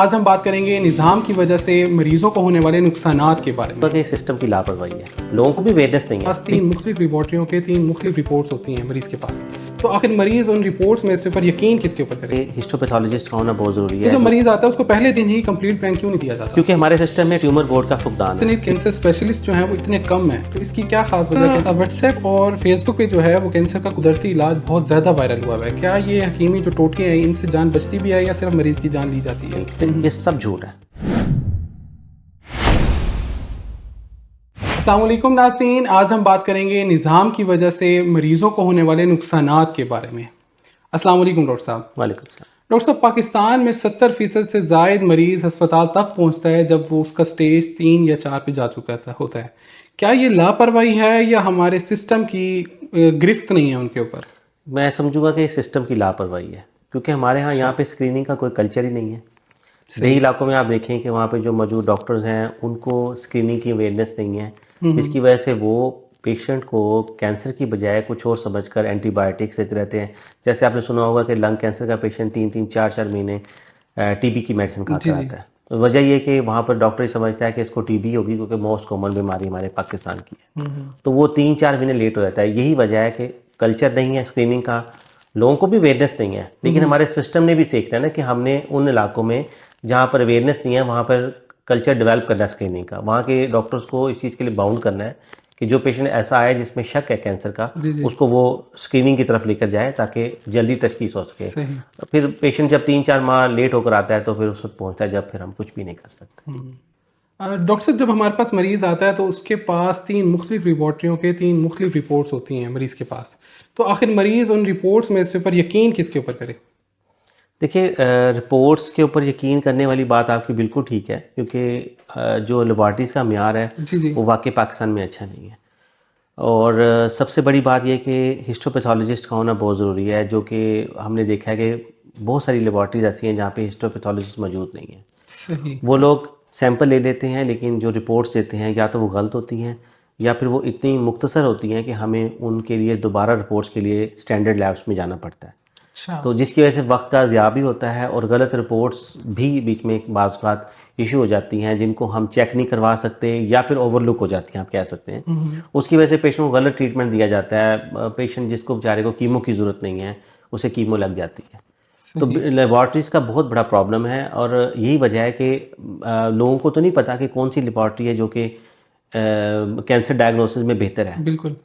आज हम बात करेंगे निज़ाम की वजह से मरीजों को होने वाले नुकसानात के बारे में। कि सिस्टम की लापरवाही है, लोगों को भी अवेयरनेस नहीं है। पास 3 मुख्तलिफ लेबॉर्ट्रियों के 3 मुख्तलिफ रिपोर्ट्स होती हैं मरीज़ के पास। तो आखिर मरीज़ उन रिपोर्ट्स में से पर यकीन किसके ऊपर करे? हिस्टोपैथोलॉजिस्ट का होना बहुत ज़रूरी तो है, जब मरीज़ आता है उसको पहले दिन ही कंप्लीट प्लान क्यों नहीं दिया जाता? क्योंकि हमारे सिस्टम में ट्यूमर बोर्ड का फुकदान है। इतने कैंसर स्पेशलिस्ट जो हैं वो इतने कम हैं, तो इसकी क्या खास वजह है? व्हाट्सएप और फेसबुक पे जो है वो कैंसर का कुदरती इलाज बहुत ज़्यादा वायरल हुआ है। क्या ये हकीमी जो टोटके हैं इनसे जान बचती भी है या सिर्फ मरीज़ की जान ली जाती है? ये सब झूठ है। अस्सलाम वालेकुम नाज़रीन, आज हम बात करेंगे निज़ाम की वजह से मरीज़ों को होने वाले नुकसानात के बारे में। अस्सलाम वालेकुम डॉक्टर साहब। वालेकुम सलाम। डॉक्टर साहब, पाकिस्तान में 70% से ज़ायद मरीज़ अस्पताल तब पहुंचता है जब वो उसका स्टेज 3 या 4 पे जा चुका होता है। क्या ये लापरवाही है या हमारे सिस्टम की गिरफ्त नहीं है उनके ऊपर? मैं समझूंगा कि सिस्टम की लापरवाही है, क्योंकि हमारे यहाँ पे स्क्रीनिंग का कोई कल्चर ही नहीं है। देही इलाकों में आप देखें कि वहाँ पे जो मौजूद डॉक्टर्स हैं उनको स्क्रीनिंग की अवेयरनेस नहीं है, जिसकी वजह से वो पेशेंट को कैंसर की बजाय कुछ और समझकर एंटीबायोटिक्स देते रहते हैं। जैसे आपने सुना होगा कि लंग कैंसर का पेशेंट 3-3, 4-4 महीने टीबी की मेडिसिन खाता रहता है। तो वजह ये कि वहाँ पर डॉक्टर ही समझता है कि इसको टीबी होगी, क्योंकि मोस्ट कॉमन बीमारी हमारे पाकिस्तान की है। तो वो 3-4 महीने लेट हो जाता है। यही वजह है कि कल्चर नहीं है स्क्रीनिंग का, लोगों को भी अवेयरनेस नहीं है। लेकिन हमारे सिस्टम ने भी देखना है ना कि हमने उन इलाकों में जहाँ पर अवेयरनेस नहीं है वहाँ पर कल्चर डेवलप करना है स्क्रीनिंग का। वहाँ के डॉक्टर्स को इस चीज़ के लिए बाउंड करना है कि जो पेशेंट ऐसा आए जिसमें शक है कैंसर का, उसको वो स्क्रीनिंग की तरफ लेकर जाए ताकि जल्दी तशखीस हो सके। सही। फिर पेशेंट जब 3-4 माह लेट होकर आता है तो फिर उस वक्त पहुँचता है जब फिर हम कुछ भी नहीं कर सकते। डॉक्टर साहब, जब हमारे पास मरीज़ आता है तो उसके पास 3 मुख्तलिफ लेबॉर्ट्रियों के 3 मुख्तलिफ रिपोर्ट्स होती हैं मरीज़ के पास। तो आखिर मरीज़ उन रिपोर्ट्स में से पर यकीन किसके ऊपर करे? देखिए, रिपोर्ट्स के ऊपर यकीन करने वाली बात आपकी बिल्कुल ठीक है, क्योंकि जो लेबॉर्ट्रीज़ का म्यार है जी। वो वाकई पाकिस्तान में अच्छा नहीं है। और सबसे बड़ी बात यह कि हिस्टोपैथोलॉजिस्ट का होना बहुत ज़रूरी है, जो कि हमने देखा है कि बहुत सारी लेबॉर्ट्रीज़ ऐसी हैं जहाँ पे हिस्टोपैथोलॉजिस्ट मौजूद नहीं है। सही। वो लोग सैंपल ले लेते हैं, लेकिन जो रिपोर्ट्स देते हैं या तो वो गलत होती हैं या फिर वो इतनी मुख्तसर होती हैं कि हमें उनके लिए दोबारा रिपोर्ट्स के लिए स्टैंडर्ड लैब्स में जाना पड़ता है। अच्छा। तो जिसकी वजह से वक्त का ज़िया भी होता है और गलत रिपोर्ट्स भी बीच में बाज़ बात इशू हो जाती हैं, जिनको हम चेक नहीं करवा सकते या फिर ओवरलुक हो जाती हैं, आप कह सकते हैं। उसकी वजह से पेशेंट को गलत ट्रीटमेंट दिया जाता है। पेशेंट जिसको बेचारे को कीमो की ज़रूरत नहीं है उसे कीमो लग जाती है। तो लेबॉर्ट्रीज़ का बहुत बड़ा प्रॉब्लम है और यही वजह है कि लोगों को तो नहीं पता कि कौन सी लेबॉर्ट्री है जो कि कैंसर डायग्नोसिस में बेहतर है। बिल्कुल।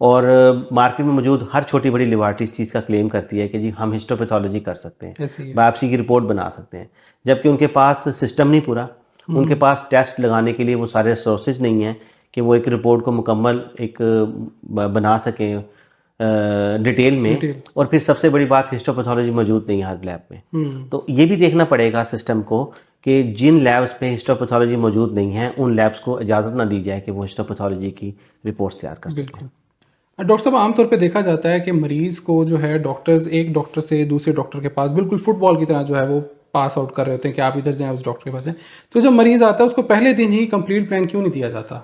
और मार्केट में मौजूद हर छोटी बड़ी लेबॉर्ट्री इस चीज़ का क्लेम करती है कि जी हम हिस्टोपैथोलॉजी कर सकते हैं, ऐसे ही है। बायोप्सी की रिपोर्ट बना सकते हैं, जबकि उनके पास सिस्टम नहीं पूरा, उनके पास टेस्ट लगाने के लिए वो सारे रिसोर्सेज नहीं हैं कि वो एक रिपोर्ट को मुकम्मल एक बना सकें डिटेल में। और फिर सबसे बड़ी बात, हिस्टोपैथोलॉजी मौजूद नहीं है हर लैब में। तो ये भी देखना पड़ेगा सिस्टम को कि जिन लैब्स पे हिस्टोपैथोलॉजी मौजूद नहीं है उन लैब्स को इजाज़त ना दी जाए कि वो हिस्टोपैथोलॉजी की रिपोर्ट्स तैयार कर सकें। डॉक्टर साहब, आमतौर पे देखा जाता है कि मरीज़ को जो है डॉक्टर्स एक डॉक्टर से दूसरे डॉक्टर के पास बिल्कुल फुटबॉल की तरह जो है वो पास आउट कर रहे होते हैं कि आप इधर जाएं उस डॉक्टर के पास जाएं। तो जब मरीज़ आता है उसको पहले दिन ही कंप्लीट प्लान क्यों नहीं दिया जाता?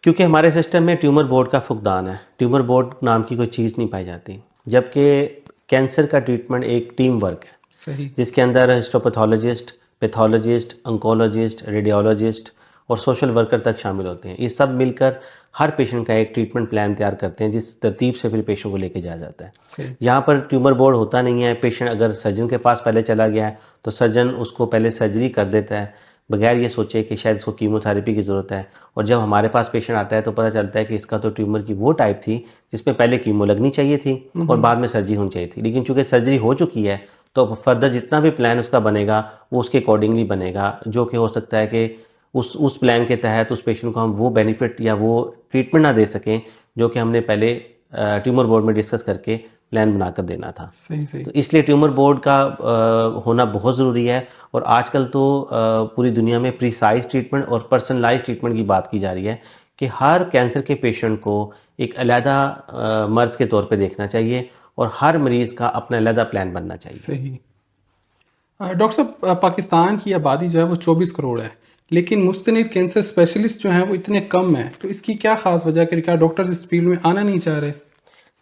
क्योंकि हमारे सिस्टम में ट्यूमर बोर्ड का फुकदान है, ट्यूमर बोर्ड नाम की कोई चीज़ नहीं पाई जाती। जबकि कैंसर का ट्रीटमेंट एक टीम वर्क है, सही। जिसके अंदर हिस्टोपैथोलॉजिस्ट, पैथोलॉजिस्ट, ऑन्कोलॉजिस्ट, रेडियोलॉजिस्ट और सोशल वर्कर तक शामिल होते हैं। ये सब मिलकर हर पेशेंट का एक ट्रीटमेंट प्लान तैयार करते हैं, जिस तरतीब से फिर पेशेंट को लेके जाया जाता है। सही। यहाँ पर ट्यूमर बोर्ड होता नहीं है। पेशेंट अगर सर्जन के पास पहले चला गया है तो सर्जन उसको पहले सर्जरी कर देता है बगैर ये सोचे कि शायद इसको कीमोथेरेपी की ज़रूरत है। और जब हमारे पास पेशेंट आता है तो पता चलता है कि इसका तो ट्यूमर की वो टाइप थी जिसमें पहले कीमो लगनी चाहिए थी और बाद में सर्जरी होनी चाहिए थी। लेकिन चूंकि सर्जरी हो चुकी है तो फर्दर जितना भी प्लान उसका बनेगा वो उसके अकॉर्डिंगली बनेगा, जो कि हो सकता है कि उस प्लान के तहत उस पेशेंट को हम वो बेनिफिट या वो ट्रीटमेंट ना दे सकें जो कि हमने पहले ट्यूमर बोर्ड में डिस्कस करके प्लान बनाकर देना था। सही। तो इसलिए ट्यूमर बोर्ड का होना बहुत ज़रूरी है। और आजकल तो पूरी दुनिया में प्रिसाइज ट्रीटमेंट और पर्सनलाइज ट्रीटमेंट की बात की जा रही है कि हर कैंसर के पेशेंट को एक अलहदा मर्ज़ के तौर पे देखना चाहिए और हर मरीज़ का अपना अलहदा प्लान बनना चाहिए। सही। डॉक्टर साहब, पाकिस्तान की आबादी जो है वो 24 करोड़ है, लेकिन मुस्तनिद कैंसर स्पेशलिस्ट जो हैं वो इतने कम हैं। तो इसकी क्या ख़ास वजह है कि क्या डॉक्टर्स इस फील्ड में आना नहीं चाह रहे?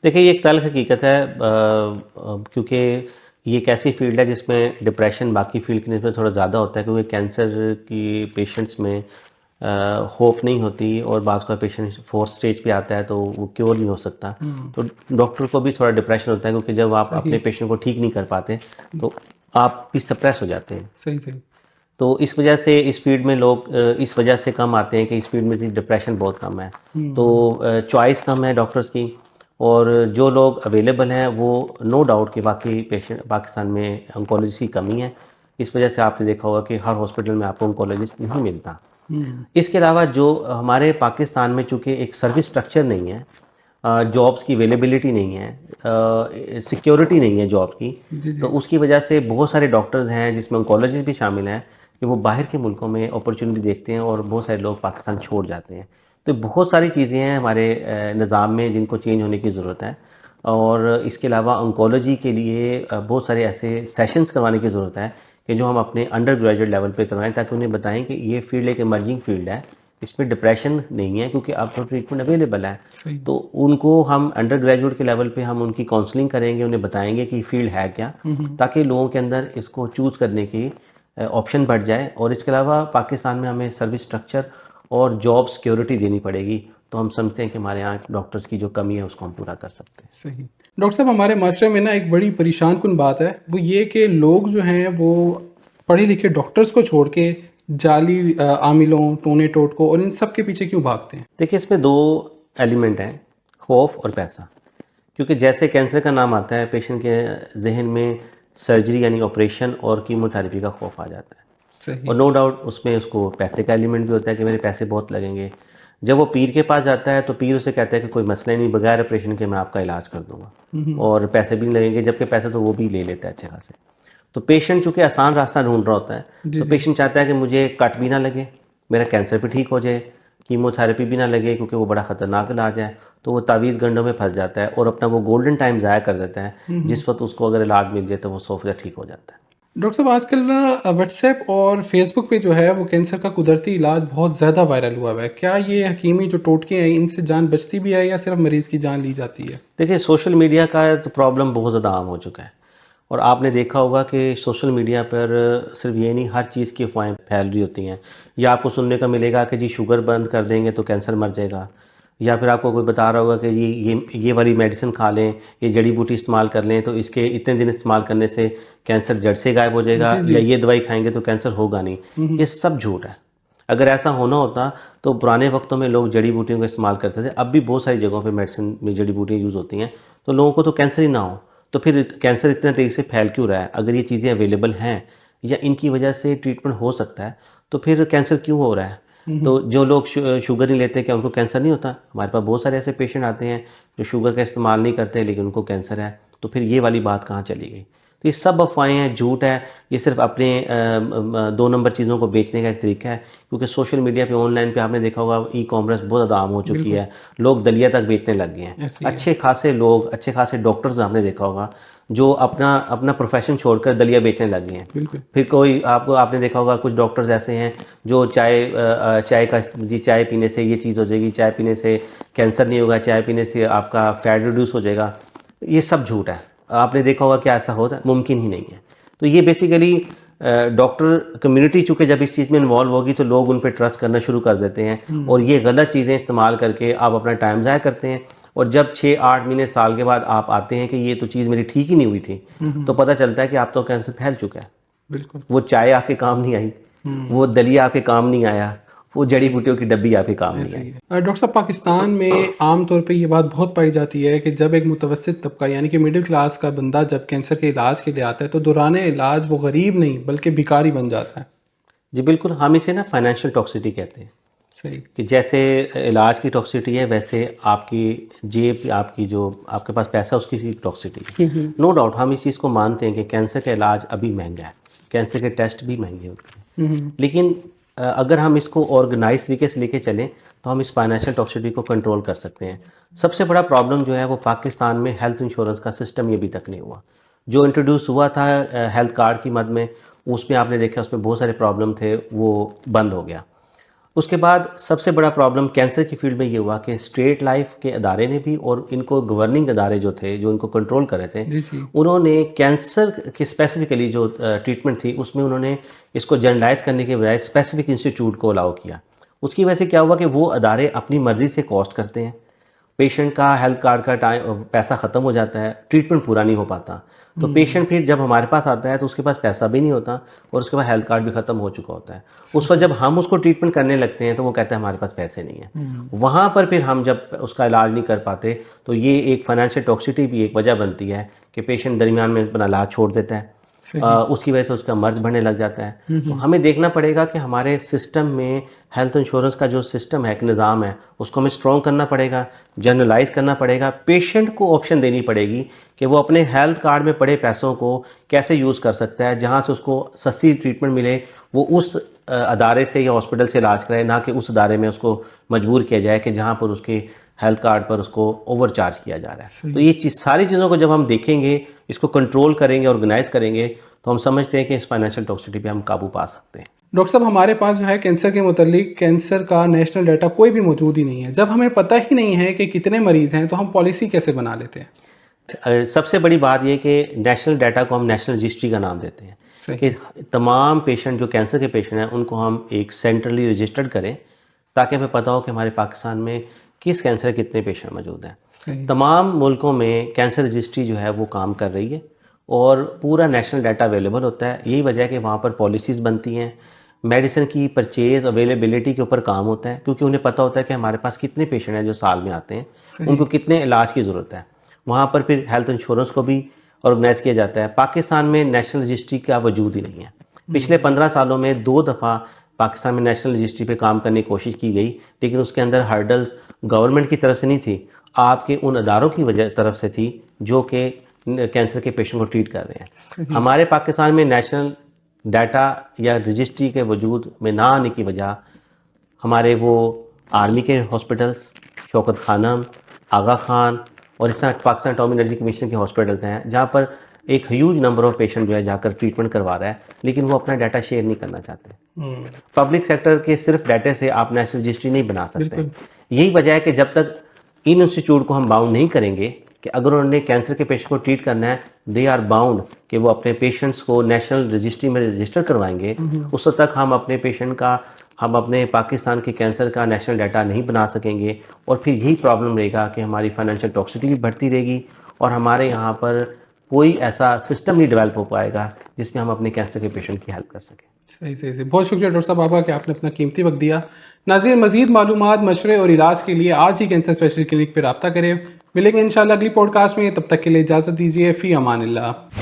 देखिए, ये एक तल्ख़ हकीकत है, क्योंकि ये एक ऐसी फील्ड है जिसमें डिप्रेशन बाकी फील्ड की निस्बत थोड़ा ज़्यादा होता है, क्योंकि कैंसर की पेशेंट्स में होप नहीं होती और बाज़ का पेशेंट फोर्थ स्टेज पे आता है तो वो क्योर नहीं हो सकता। तो डॉक्टर को भी थोड़ा डिप्रेशन होता है, क्योंकि जब आप सही अपने पेशेंट को ठीक नहीं कर पाते तो आप भी सप्रेस हो जाते हैं। सही सही। तो इस वजह से इस फील्ड में लोग इस वजह से कम आते हैं कि इस फील्ड में डिप्रेशन बहुत कम है, तो चॉइस कम है डॉक्टर्स की, और जो लोग अवेलेबल हैं वो नो डाउट कि बाकी पेशेंट पाकिस्तान में ऑन्कोलॉजिस्ट की कमी है। इस वजह से आपने देखा होगा कि हर हॉस्पिटल में आपको ऑन्कोलॉजिस्ट नहीं मिलता। इसके अलावा जो हमारे पाकिस्तान में चूँकि एक सर्विस स्ट्रक्चर नहीं है, जॉब्स की अवेलेबिलिटी नहीं है, सिक्योरिटी नहीं है जॉब की, जी तो जी। उसकी वजह से बहुत सारे डॉक्टर्स हैं जिसमें ऑन्कोलॉजिस्ट भी शामिल हैं कि वो बाहर के मुल्कों में अपॉर्चुनिटी देखते हैं और बहुत सारे लोग पाकिस्तान छोड़ जाते हैं। तो बहुत सारी चीज़ें हैं हमारे निज़ाम में जिनको चेंज होने की ज़रूरत है, और इसके अलावा ऑन्कोलॉजी के लिए बहुत सारे ऐसे सेशंस करवाने की ज़रूरत है कि जो हम अपने अंडर ग्रेजुएट लेवल पे करवाएं, ताकि उन्हें बताएं कि ये फील्ड एक इमर्जिंग फील्ड है, इसमें डिप्रेशन नहीं है क्योंकि अब तो ट्रीटमेंट अवेलेबल है। सही। तो उनको हम अंडर ग्रेजुएट के लेवल पे हम उनकी काउंसलिंग करेंगे, उन्हें बताएंगे कि फील्ड है क्या, ताकि लोगों के अंदर इसको चूज़ करने की ऑप्शन बढ़ जाए। और इसके अलावा पाकिस्तान में हमें सर्विस स्ट्रक्चर और जॉब सिक्योरिटी देनी पड़ेगी, तो हम समझते हैं कि हमारे यहाँ डॉक्टर्स की जो कमी है उसको हम पूरा कर सकते हैं। सही। डॉक्टर साहब, हमारे माशरे में ना एक बड़ी परेशान कुन बात है, वो ये कि लोग जो हैं वो पढ़े लिखे डॉक्टर्स को छोड़ के जाली आमिलों, टोने टोटकों और इन सब के पीछे क्यों भागते हैं? देखिए, इसमें दो एलिमेंट हैं, खौफ और पैसा। क्योंकि जैसे कैंसर का नाम आता है, पेशेंट के जहन में सर्जरी यानी ऑपरेशन और कीमोथेरेपी का खौफ आ जाता है, सही। और नो डाउट उसमें उसको पैसे का एलिमेंट भी होता है कि मेरे पैसे बहुत लगेंगे। जब वो पीर के पास जाता है तो पीर उसे कहता है कि कोई मसला ही नहीं, बगैर ऑपरेशन के मैं आपका इलाज कर दूंगा और पैसे भी नहीं लगेंगे, जबकि पैसे तो वो भी ले लेता है अच्छे खासे। तो पेशेंट चूँकि आसान रास्ता ढूंढ रहा होता है, जी तो जी। पेशेंट चाहता है कि मुझे कट भी ना लगे, मेरा कैंसर भी ठीक हो जाए, कीमोथेरेपी भी ना लगे क्योंकि वो बड़ा ख़तरनाक इलाज है। तो वो तावीज़ गंढों में फंस जाता है और अपना वो गोल्डन टाइम ज़ाया कर देता है, जिस वक्त उसको अगर इलाज मिल जाए तो वो 100% ठीक हो जाता है। डॉक्टर साहब, आजकल ना व्हाट्सएप और फेसबुक पे जो है वो कैंसर का कुदरती इलाज बहुत ज़्यादा वायरल हुआ हुआ है। क्या ये हकीमी जो टोटके हैं इनसे जान बचती भी है या सिर्फ मरीज़ की जान ली जाती है? देखिए, सोशल मीडिया का तो प्रॉब्लम बहुत ज़्यादा आम हो चुका है, और आपने देखा होगा कि सोशल मीडिया पर सिर्फ ये नहीं, हर चीज़ की अफवाहें फैल रही होती हैं। या आपको सुनने को मिलेगा कि जी शुगर बंद कर देंगे तो कैंसर मर जाएगा, या फिर आपको कोई बता रहा होगा कि ये वाली मेडिसिन खा लें, ये जड़ी बूटी इस्तेमाल कर लें तो इसके इतने दिन इस्तेमाल करने से कैंसर जड़ से गायब हो जाएगा, जी जी। या ये दवाई खाएंगे तो कैंसर होगा नहीं। ये सब झूठ है। अगर ऐसा होना होता तो पुराने वक्तों में लोग जड़ी बूटियों का इस्तेमाल करते थे, अब भी बहुत सारी जगहों पे मेडिसिन में जड़ी बूटियाँ यूज़ होती हैं, तो लोगों को तो कैंसर ही ना हो। तो फिर कैंसर इतना तेज़ी से फैल क्यों रहा है? अगर ये चीज़ें अवेलेबल हैं या इनकी वजह से ट्रीटमेंट हो सकता है, तो फिर कैंसर क्यों हो रहा है? तो जो लोग शुगर नहीं लेते, क्या उनको कैंसर नहीं होता? हमारे पास बहुत सारे ऐसे पेशेंट आते हैं जो शुगर का इस्तेमाल नहीं करते लेकिन उनको कैंसर है, तो फिर ये वाली बात कहाँ चली गई? तो ये सब अफवाहें हैं, झूठ है। ये सिर्फ अपने 2 नंबर चीज़ों को बेचने का एक तरीका है, क्योंकि सोशल मीडिया पे, ऑनलाइन पे आपने देखा होगा ई कॉमर्स बहुत ज़्यादा आम हो चुकी बिल्कुल है। लोग दलिया तक बेचने लग गए हैं। ऐसे ही है। अच्छे खासे लोग, अच्छे खासे डॉक्टर्स आपने देखा होगा जो अपना अपना प्रोफेशन छोड़कर दलिया बेचने लग गए हैं। बिल्कुल। फिर कोई आपने देखा होगा कुछ डॉक्टर्स ऐसे हैं जो चाय पीने से ये चीज़ हो जाएगी, चाय पीने से कैंसर नहीं होगा, चाय पीने से आपका फैट रिड्यूस हो जाएगा। ये सब झूठ है। आपने देखा होगा कि ऐसा होता है, मुमकिन ही नहीं है। तो ये बेसिकली डॉक्टर कम्युनिटी चूँकि जब इस चीज़ में इन्वॉल्व होगी तो लोग उन पे ट्रस्ट करना शुरू कर देते हैं, और ये गलत चीज़ें इस्तेमाल करके आप अपना टाइम ज़ाया करते हैं। और जब 6-8 महीने साल के बाद आप आते हैं कि ये तो चीज़ मेरी ठीक ही नहीं हुई थी, तो पता चलता है कि आप तो कैंसर फैल चुका है। बिल्कुल। वो चाय आपके काम नहीं आई, वो दलिया आपके काम नहीं आया, वो जड़ी बूटियों की डब्बी आपके काम नहीं ऐसे आई। ही है। डॉक्टर साहब, पाकिस्तान में आम तौर पे ये बात बहुत पाई जाती है कि जब एक मुतवस्सित तबका यानी कि मिडिल क्लास का बंदा जब कैंसर के इलाज के लिए आता है तो दौरान इलाज वो गरीब नहीं बल्कि भिखारी बन जाता है। जी बिल्कुल, हम इसे ना फाइनेंशियल टॉक्सिसिटी कहते हैं, सही। कि जैसे इलाज की टॉक्सिसिटी है वैसे आपकी जेब, आपकी जो आपके पास पैसा उसकी सी टॉक्सिसिटी है। नो डाउट हम इस चीज़ को मानते हैं कि कैंसर का इलाज अभी महंगा है, कैंसर के टेस्ट भी महंगे होते हैं, लेकिन अगर हम इसको ऑर्गेनाइज तरीके से लेके चलें तो हम इस फाइनेंशियल टॉक्सिसिटी को कंट्रोल कर सकते हैं। सबसे बड़ा प्रॉब्लम जो है वो पाकिस्तान में हेल्थ इंश्योरेंस का सिस्टम ये अभी तक नहीं हुआ। जो इंट्रोड्यूस हुआ था हेल्थ कार्ड की मद में, उसमें आपने देखा उसमें बहुत सारे प्रॉब्लम थे, वो बंद हो गया। उसके बाद सबसे बड़ा प्रॉब्लम कैंसर की फील्ड में ये हुआ कि स्ट्रेट लाइफ के अदारे ने भी और इनको गवर्निंग अदारे जो थे, जो इनको कंट्रोल कर रहे थे, जी जी। उन्होंने कैंसर की स्पेसिफिकली जो ट्रीटमेंट थी उसमें उन्होंने इसको जनरलाइज करने के बजाय स्पेसिफिक इंस्टीट्यूट को अलाउ किया। उसकी वजह से क्या हुआ कि वो अदारे अपनी मर्ज़ी से कॉस्ट करते हैं, पेशेंट का हेल्थ कार्ड का पैसा ख़त्म हो जाता है, ट्रीटमेंट पूरा नहीं हो पाता। तो पेशेंट फिर जब हमारे पास आता है तो उसके पास पैसा भी नहीं होता और उसके पास हेल्थ कार्ड भी ख़त्म हो चुका होता है। उस वक्त जब हम उसको ट्रीटमेंट करने लगते हैं तो वो कहता है हमारे पास पैसे नहीं है। वहाँ पर फिर हम जब उसका इलाज नहीं कर पाते तो ये एक फाइनेंशियल टॉक्सिसिटी भी एक वजह बनती है कि पेशेंट दरमियान में अपना इलाज छोड़ देता है। उसकी वजह से उसका मर्ज बढ़ने लग जाता है। तो हमें देखना पड़ेगा कि हमारे सिस्टम में हेल्थ इंश्योरेंस का जो सिस्टम है, एक निज़ाम है, उसको हमें स्ट्रॉन्ग करना पड़ेगा, जनरलाइज करना पड़ेगा। पेशेंट को ऑप्शन देनी पड़ेगी कि वो अपने हेल्थ कार्ड में पड़े पैसों को कैसे यूज़ कर सकता है, जहाँ से उसको सस्ती ट्रीटमेंट मिले वो उस अदारे से या हॉस्पिटल से इलाज कराए, ना कि उस अदारे में उसको मजबूर किया जाए कि जहाँ पर उसके हेल्थ कार्ड पर उसको ओवर चार्ज किया जा रहा है। तो ये सारी चीज़ों को जब हम देखेंगे, इसको कंट्रोल करेंगे, ऑर्गेनाइज करेंगे, तो हम समझते हैं कि इस फाइनेंशियल टॉक्सिसिटी पे हम काबू पा सकते हैं। डॉक्टर साहब, हमारे पास जो है कैंसर के मुतालिक कैंसर का नेशनल डाटा कोई भी मौजूद ही नहीं है। जब हमें पता ही नहीं है कि कितने मरीज़ हैं तो हम पॉलिसी कैसे बना लेते हैं? सबसे बड़ी बात यह कि नेशनल डाटा को हम नेशनल रजिस्ट्री का नाम देते हैं कि तमाम पेशेंट जो कैंसर के पेशेंट हैं उनको हम एक सेंट्रली रजिस्टर्ड करें ताकि हमें पता हो कि हमारे पाकिस्तान में किस कैंसर के कितने पेशेंट मौजूद हैं। तमाम मुल्कों में कैंसर रजिस्ट्री जो है वो काम कर रही है और पूरा नेशनल डाटा अवेलेबल होता है। यही वजह है कि वहाँ पर पॉलिसीज़ बनती हैं, मेडिसिन की परचेज़ अवेलेबिलिटी के ऊपर काम होता है, क्योंकि उन्हें पता होता है कि हमारे पास कितने पेशेंट हैं जो साल में आते हैं, उनको कितने इलाज की ज़रूरत है। वहाँ पर फिर हेल्थ इंश्योरेंस को भी ऑर्गेनाइज किया जाता है। पाकिस्तान में नेशनल रजिस्ट्री का वजूद ही नहीं है। पिछले 15 सालों में 2 दफ़ा पाकिस्तान में नेशनल रजिस्ट्री पे काम करने की कोशिश की गई, लेकिन उसके अंदर हर्डल्स गवर्नमेंट की तरफ से नहीं थी, आपके उन अदारों की वजह तरफ से थी जो कि कैंसर के पेशेंट को ट्रीट कर रहे हैं। हमारे पाकिस्तान में नेशनल डाटा या रजिस्ट्री के वजूद में ना आने की वजह हमारे वो आर्मी के हॉस्पिटल्स, शौकत खानम, आगा खान और इस तरह पाकिस्तान एटॉमिक एनर्जी कमीशन के हॉस्पिटल्स हैं जहाँ पर एक ह्यूज नंबर ऑफ पेशेंट जो है जाकर ट्रीटमेंट करवा रहा है, लेकिन वो अपना डाटा शेयर नहीं करना चाहते। पब्लिक सेक्टर के सिर्फ डाटा से आप नेशनल रजिस्ट्री नहीं बना सकते। यही वजह है कि जब तक इन इंस्टीट्यूट को हम बाउंड नहीं करेंगे कि अगर उन्होंने कैंसर के पेशेंट को ट्रीट करना है, दे आर बाउंड कि वो अपने पेशेंट्स को नेशनल रजिस्ट्री में रजिस्टर करवाएंगे, उस वक्त तक हम अपने पेशेंट का, हम अपने पाकिस्तान के कैंसर का नेशनल डाटा नहीं बना सकेंगे। और फिर यही प्रॉब्लम रहेगा कि हमारी फाइनेंशियल टॉक्सिसिटी भी बढ़ती रहेगी और हमारे यहाँ पर कोई ऐसा सिस्टम नहीं डेवलप हो पाएगा जिसमें हम अपने कैंसर के पेशेंट की हेल्प कर सकें। सही सही सही। बहुत शुक्रिया डॉक्टर साहब आपका कि आपने अपना कीमती वक्त दिया। नाज़रीन, मज़ीद मालूमात, मशवरे और इलाज के लिए आज ही कैंसर स्पेशलिस्ट क्लिनिक पर रब्ता करें। मिलेंगे इंशाल्लाह अगली पॉडकास्ट में। तब तक के लिए इजाज़त दीजिए। फ़ी अमानिल्लाह।